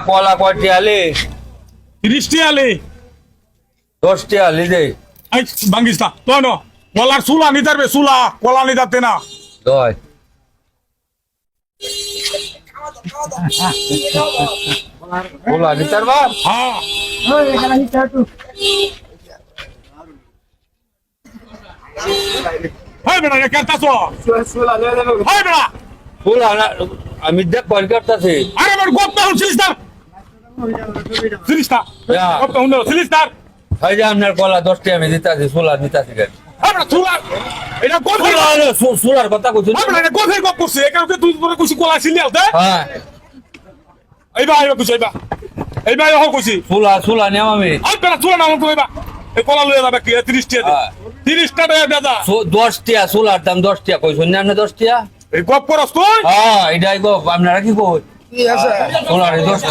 কলা কয়টি আলি 30 টি আলি 10টি আলি দে এই ভাঙ্গিস না তো ন কলার চুলা নিতারবে চুলা কলা নিতাতে না দয় কলা নিতার বা হ্যাঁ হয় বেটা রে কাটাছো হয় বেটা কলা আমি দেখ কল করতেছি আরে আমার গপ্পা হুনছিস না সিরিস্তা Yeah. গপ্পা হুন সিরিস্তা এই যে আপনার কলা 10টি আমি দিতাছি সোলা নিতাছি কেন আমরা চুলা এটা কোথায় সোলার কথা কইছেন আমরা এটা কোথায় গপ করছিস এখানে তুই পরে কুছি কলা ছিলি আলতে হ্যাঁ এইবা কুছি এইবা কইছি সোলা নিয়াম আমি আর বেটা চুলা নাম তো এইবা এই কলা লয়ে যাবে কি 30 টি হ্যাঁ। 30 টা দাদা 10টি সোলার দাম 10টি কইছেন না আপনি 10টি এই গপ করস তুই হ্যাঁ এটাই গো আপনারা কি কই সোলার 10টি